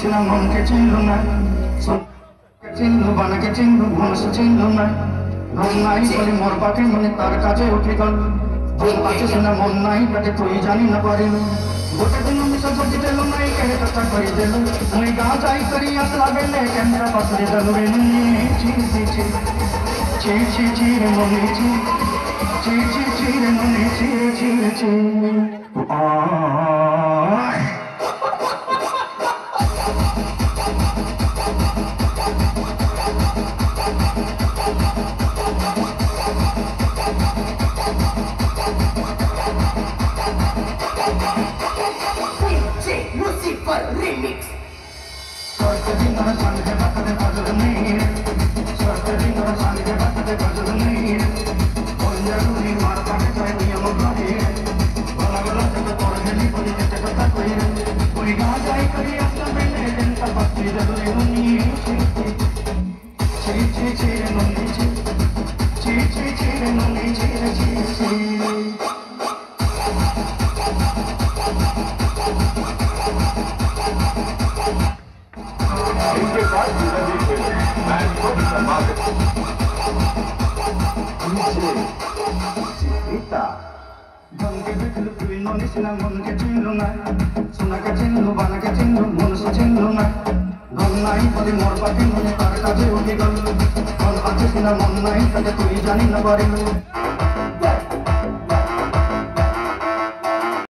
ছিলাম মনকে চিনল না, চিনল বানাকে চিনল মানুষ চিনল না, মন নাই বলে মোর পাখি মনে তার কাছে উঠে গেল, মন পাচ্ছে শোনা মন নাই তাকে তুই জানি না পারিল, গোটা দিন মিশা সবজি দিল নাই কেড়ে কথা করে দিল, মুই গা যাই করি আসলা বেলে ক্যামেরা পাশে দিল রে ছি ছি ছি ছি ছি ছি রে মনে ছি ছি ছি ছি রে মনে ছি ছি ছি Remix. মনকে চিনল না, সোনাকে চিনল বানাকে চিনল মানুষ চিনল না, মন নাই বলে মোর পাখি মনে তার কাছে উঠে গেল, মন পাচ্ছে কিনা মন নাই তাকে তুই জানি না পারিল।